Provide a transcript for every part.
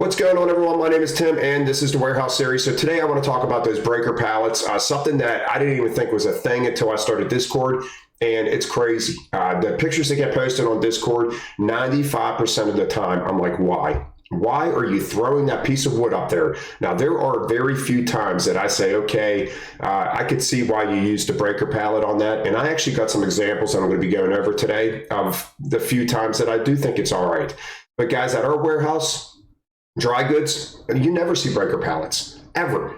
What's going on, everyone? My name is Tim, and this is the Warehouse Series. So today I want to talk about those breaker pallets, something that I didn't even think was a thing until I started Discord, and it's crazy. The pictures that get posted on Discord, 95% of the time, I'm like, why? Why are you throwing that piece of wood up there? Now, there are very few times that I say, okay, I could see why you used a breaker pallet on that. And I actually got some examples that I'm going to be going over today of the few times that I do think it's all right. But guys, at our warehouse, dry goods, you never see breaker pallets, ever.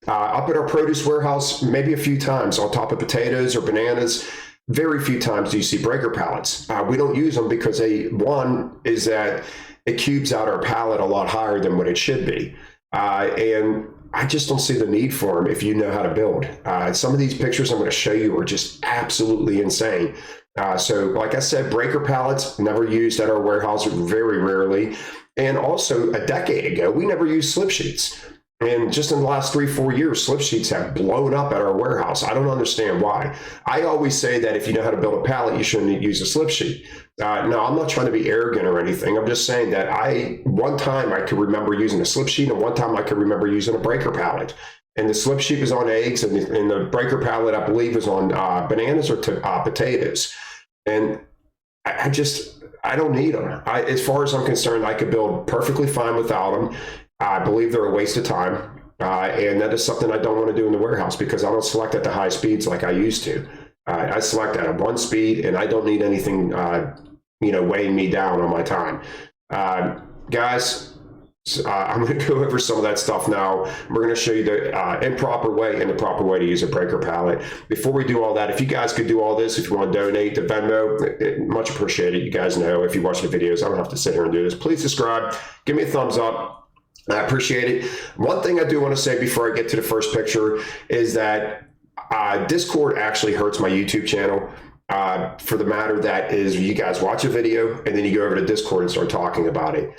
Up at our produce warehouse, maybe a few times on top of potatoes or bananas, very few times do you see breaker pallets. We don't use them because one is that it cubes out our pallet a lot higher than what it should be. And I just don't see the need for them if you know how to build. Some of these pictures I'm going to show you are just absolutely insane. So like I said, breaker pallets never used at our warehouse, very rarely. And also a decade ago, we never used slip sheets. And just in the last 3-4 years, slip sheets have blown up at our warehouse. I don't understand why. I always say that if you know how to build a pallet, you shouldn't use a slip sheet. No, I'm not trying to be arrogant or anything. I'm just saying that one time I could remember using a slip sheet, and one time I could remember using a breaker pallet. And the slip sheet was on eggs, and the breaker pallet, I believe, was on bananas or potatoes. And I don't need them. As far as I'm concerned, I could build perfectly fine without them. I believe they're a waste of time. And that is something I don't want to do in the warehouse because I don't select at the high speeds like I used to. I select at a 1 speed, and I don't need anything, weighing me down on my time. Guys, I'm going to go over some of that stuff now. We're going to show you the improper way and the proper way to use a breaker pallet. Before we do all that, if you guys could do all this, if you want to donate to Venmo, much appreciated. You guys know, if you watch the videos, I don't have to sit here and do this. Please subscribe. Give me a thumbs up. I appreciate it. One thing I do want to say before I get to the first picture is that Discord actually hurts my YouTube channel. For the matter that is, you guys watch a video and then you go over to Discord and start talking about it.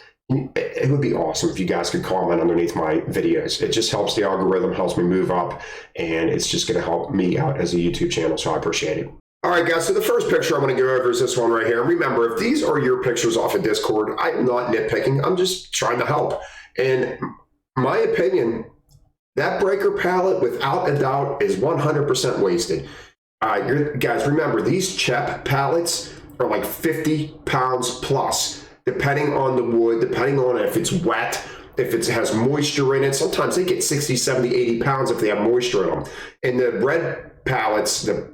It would be awesome if you guys could comment underneath my videos. It just helps the algorithm, helps me move up, and it's just going to help me out as a YouTube channel, so I appreciate it. All right, guys, so the first picture I'm going to go over is this one right here. Remember, if these are your pictures off of Discord, I'm not nitpicking. I'm just trying to help. In my opinion, that breaker pallet, without a doubt, is 100% wasted. Guys, remember, these CHEP pallets are like 50 pounds plus, depending on the wood, depending on if it's wet, if it has moisture in it. Sometimes they get 60, 70, 80 pounds if they have moisture in them. And the red pallets, the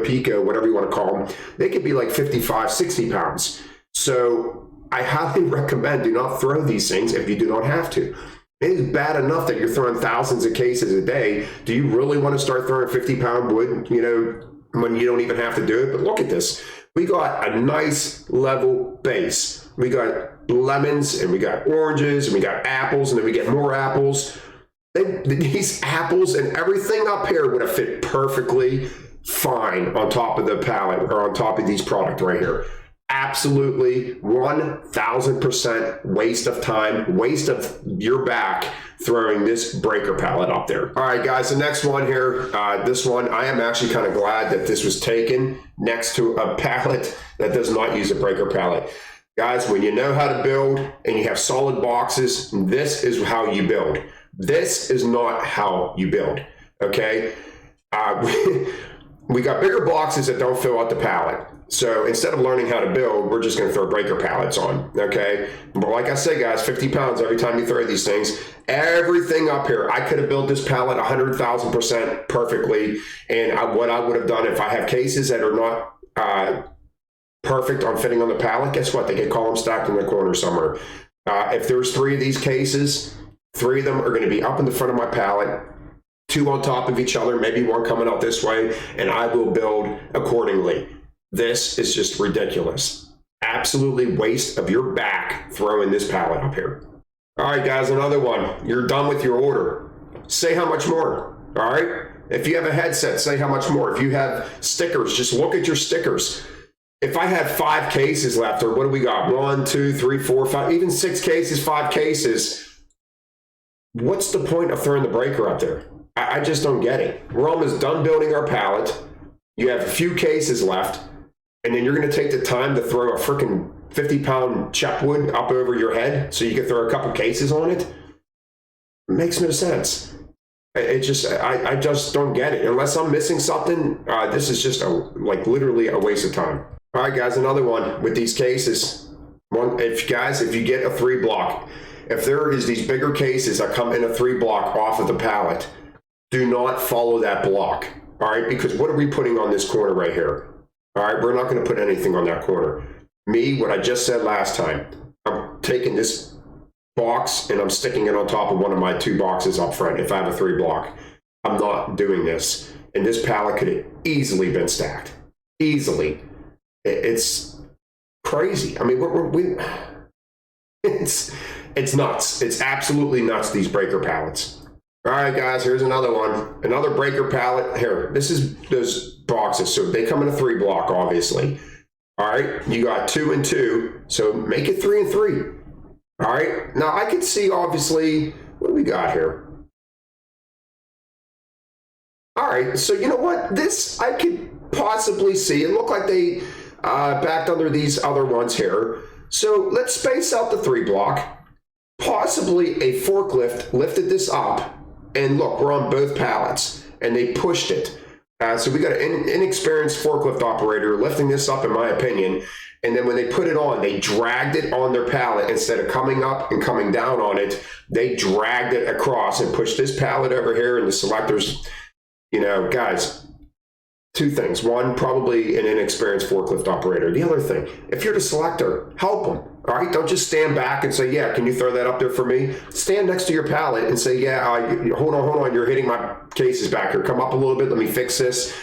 Pico, whatever you want to call them, they could be like 55, 60 pounds. So I highly recommend do not throw these things if you do not have to. It is bad enough that you're throwing thousands of cases a day. Do you really want to start throwing 50-pound wood, when you don't even have to do it? But look at this. We got a nice level base. We got lemons, and we got oranges, and we got apples, and then we get more apples. These apples and everything up here would have fit perfectly fine on top of the pallet or on top of these products right here. Absolutely 1000% waste of time, waste of your back throwing this breaker pallet up there. All right, guys, the next one here, this one, I am actually kind of glad that this was taken next to a pallet that does not use a breaker pallet. Guys, when you know how to build and you have solid boxes, this is how you build. This is not how you build, okay? We got bigger boxes that don't fill out the pallet. So instead of learning how to build, we're just going to throw breaker pallets on, okay? But like I say, guys, 50 pounds every time you throw these things. Everything up here, I could have built this pallet 100,000% perfectly. And what I would have done if I have cases that are not perfect on fitting on the pallet, guess what? They get column stacked in the corner somewhere. If there's 3 of these cases, 3 of them are going to be up in the front of my pallet, 2 on top of each other, maybe 1 coming out this way, and I will build accordingly. This is just ridiculous. Absolutely waste of your back throwing this pallet up here. All right, guys, another one. You're done with your order. Say how much more, all right? If you have a headset, say how much more. If you have stickers, just look at your stickers. If I had 5 cases left, or what do we got? 1, 2, 3, 4, 5, even 6 cases, 5 cases. What's the point of throwing the breaker up there? I just don't get it. We're almost done building our pallet. You have a few cases left. And then you're going to take the time to throw a freaking 50-pound chipwood up over your head so you can throw a couple cases on it. It makes no sense. I just don't get it. Unless I'm missing something, this is just literally a waste of time. All right, guys, another one with these cases. If you get a 3-block, if there is these bigger cases that come in a 3-block off of the pallet, do not follow that block. All right, because what are we putting on this corner right here? All right, we're not going to put anything on that corner. What I just said last time, I'm taking this box and I'm sticking it on top of one of my 2 boxes up front if I have a 3-block. I'm not doing this. And this pallet could have easily been stacked. Easily. It's crazy. I mean, it's nuts. It's absolutely nuts, these breaker pallets. All right, guys, here's another one. Another breaker pallet. Here, this is those boxes. So they come in a 3-block, obviously. All right, you got 2 and 2, so make it 3 and 3. All right, now I can see, obviously, what do we got here? All right, so you know what? This I could possibly see. It looked like they backed under these other ones here. So let's space out the 3-block. Possibly a forklift lifted this up, and look, we're on both pallets, and they pushed it. So we got an inexperienced forklift operator lifting this up, in my opinion. And then when they put it on, they dragged it on their pallet. Instead of coming up and coming down on it, they dragged it across and pushed this pallet over here. And the selectors, you know, guys, 2 things. One, probably an inexperienced forklift operator. The other thing, if you're the selector, help them. All right, don't just stand back and say, yeah, can you throw that up there for me? Stand next to your pallet and say, yeah, hold on, you're hitting my cases back here. Come up a little bit, let me fix this.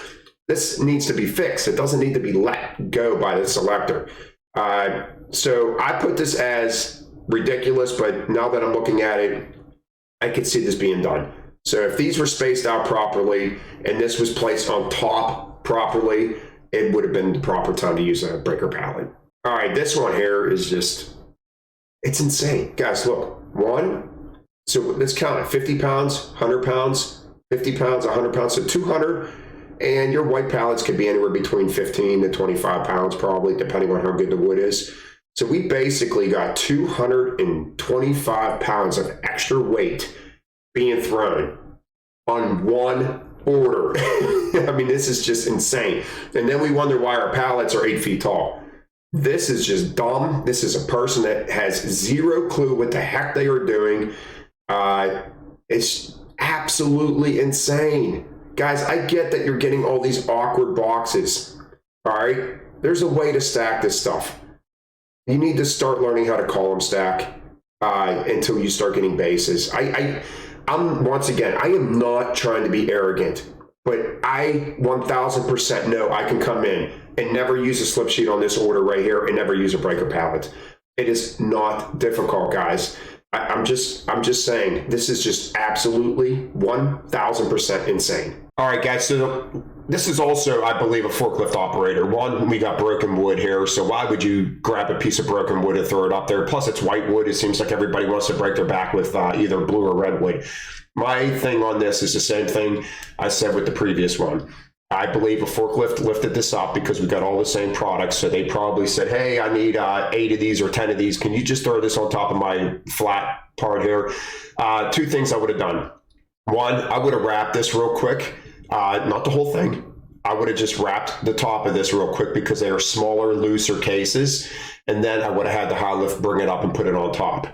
This needs to be fixed. It doesn't need to be let go by the selector. So I put this as ridiculous, but now that I'm looking at it, I can see this being done. So if these were spaced out properly and this was placed on top properly, it would have been the proper time to use a breaker pallet. All right, this one here is just, it's insane. Guys, look, so let's count it, 50 pounds, 100 pounds, 50 pounds, 100 pounds, so 200, and your white pallets could be anywhere between 15 to 25 pounds probably, depending on how good the wood is. So we basically got 225 pounds of extra weight being thrown on one order. I mean, this is just insane. And then we wonder why our pallets are 8 feet tall. This is just dumb. This is a person that has zero clue what the heck they are doing. It's absolutely insane. Guys, I get that you're getting all these awkward boxes. All right? There's a way to stack this stuff. You need to start learning how to column stack until you start getting bases. Once again, I am not trying to be arrogant, but I 1000% know I can come in and never use a slip sheet on this order right here and never use a breaker pallet. It is not difficult, guys. I'm just saying this is just absolutely 1000% insane. All right, guys, so this is also, I believe, a forklift operator. One, we got broken wood here, so why would you grab a piece of broken wood and throw it up there? Plus, it's white wood. It seems like everybody wants to break their back with either blue or red wood. My thing on this is the same thing I said with the previous one. I believe a forklift lifted this up because we got all the same products, so they probably said, hey, I need 8 of these or 10 of these. Can you just throw this on top of my flat part here? 2 things I would have done. One, I would have wrapped this real quick. Not the whole thing. I would have just wrapped the top of this real quick because they are smaller, looser cases. And then I would have had the high lift bring it up and put it on top.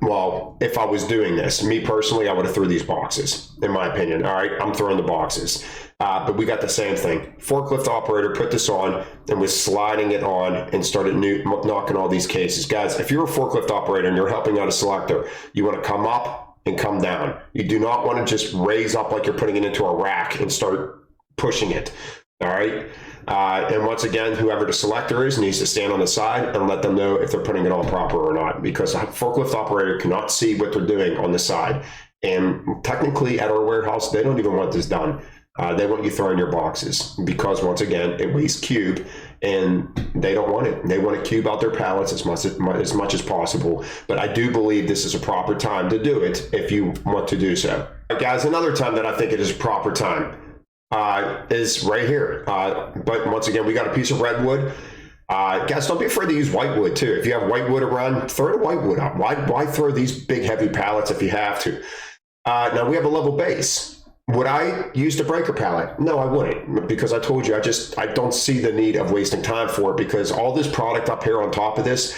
Well, if I was doing this, me personally, I would have threw these boxes, in my opinion. All right, I'm throwing the boxes. But we got the same thing. Forklift operator put this on and was sliding it on and started knocking all these cases. Guys, if you're a forklift operator and you're helping out a selector, you want to come up and come down. You do not want to just raise up like you're putting it into a rack and start pushing it. All right. And once again, whoever the selector is needs to stand on the side and let them know if they're putting it on proper or not, because a forklift operator cannot see what they're doing on the side. And technically at our warehouse, they don't even want this done. They want you throwing your boxes because, once again, it weighs cube and they don't want it. They want to cube out their pallets as much as possible. But I do believe this is a proper time to do it if you want to do so. Guys, another time that I think it is a proper time is right here. But once again, we got a piece of redwood. Guys, don't be afraid to use white wood too. If you have white wood around, throw the white wood out. Why throw these big heavy pallets if you have to? Now we have a level base. Would I use the breaker pallet? No, I wouldn't, because I told you I don't see the need of wasting time for it, because all this product up here on top of this,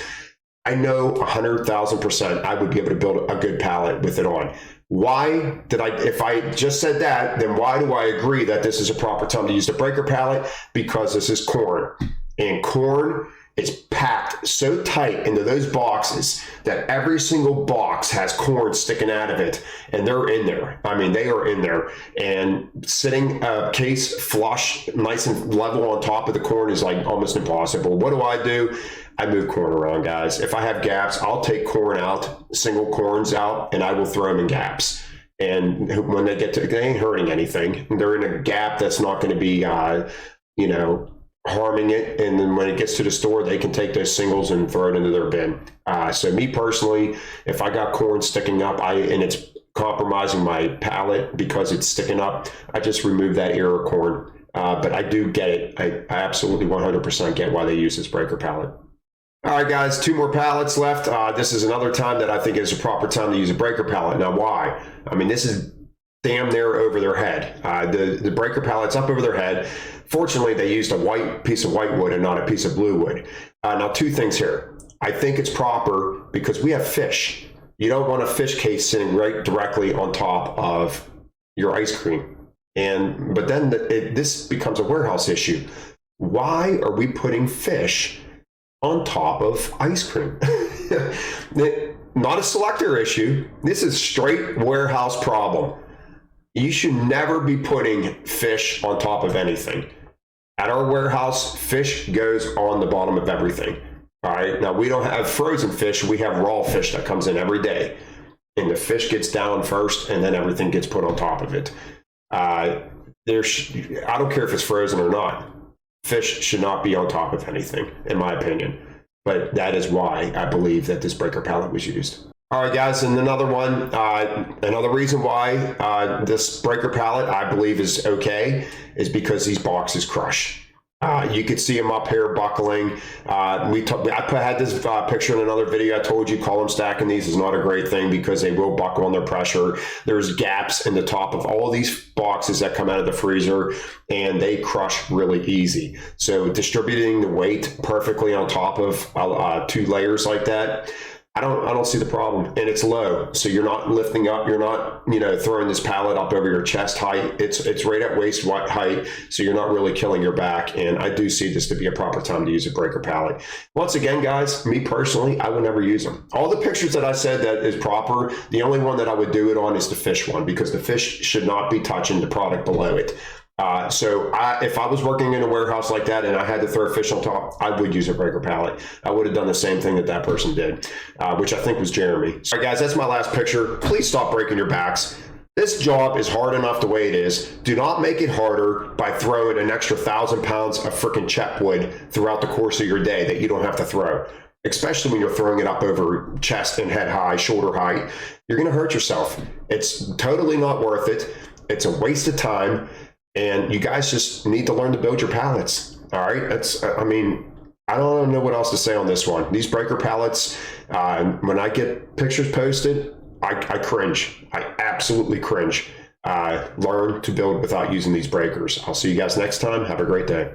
I know 100,000% I would be able to build a good pallet with it on. Why did if I just said that, then why do I agree that this is a proper time to use the breaker pallet? Because this is corn, and corn is packed so tight into those boxes that every single box has corn sticking out of it, and they're in there. I mean, they are in there, and sitting a case flush, nice and level on top of the corn is like almost impossible. What do? I move corn around, guys. If I have gaps, I'll take corn out, single corns out, and I will throw them in gaps. And when they they ain't hurting anything. They're in a gap that's not going to be, harming it. And then when it gets to the store, they can take those singles and throw it into their bin. So me personally, if I got corn sticking up, and it's compromising my pallet because it's sticking up, I just remove that ear of corn. But I do get it. I absolutely 100% get why they use this breaker pallet. All right, guys, 2 more pallets left. This is another time that I think is a proper time to use a breaker pallet. Now, why? I mean, this is damn near over their head. The breaker pallet's up over their head. Fortunately, they used a white piece of white wood and not a piece of blue wood. Now, 2 things here. I think it's proper because we have fish. You don't want a fish case sitting right directly on top of your ice cream. But then this becomes a warehouse issue. Why are we putting fish on top of ice cream? Not a selector issue. This is straight warehouse problem. You should never be putting fish on top of anything. At our warehouse, fish goes on the bottom of everything. All right. Now, we don't have frozen fish. We have raw fish that comes in every day. And the fish gets down first, and then everything gets put on top of it. I don't care if it's frozen or not. Fish should not be on top of anything, in my opinion. But that is why I believe that this breaker pallet was used. All right, guys, and another one, another reason why this breaker pallet I believe is okay is because these boxes crush. You could see them up here buckling. I had this picture in another video. I told you column stacking these is not a great thing because they will buckle under pressure. There's gaps in the top of all these boxes that come out of the freezer, and they crush really easy. So distributing the weight perfectly on top of 2 layers like that, I don't see the problem, and it's low, so you're not lifting up, you're not throwing this pallet up over your chest height. It's right at waist height, so you're not really killing your back. And I do see this to be a proper time to use a breaker pallet. Once again, guys, me personally, I would never use them. All the pictures that I said that is proper, the only one that I would do it on is the fish one, because the fish should not be touching the product below it. If I was working in a warehouse like that and I had to throw fish on top, I would use a breaker pallet. I would have done the same thing that person did, which I think was Jeremy. All right, guys, that's my last picture. Please stop breaking your backs. This job is hard enough the way it is. Do not make it harder by throwing an extra 1,000 pounds of freaking chipwood throughout the course of your day that you don't have to throw, especially when you're throwing it up over chest and head high, shoulder height. You're going to hurt yourself. It's totally not worth it. It's a waste of time. And you guys just need to learn to build your pallets. All right. I don't know what else to say on this one. These breaker pallets, when I get pictures posted, I cringe. I absolutely cringe. Learn to build without using these breakers. I'll see you guys next time. Have a great day.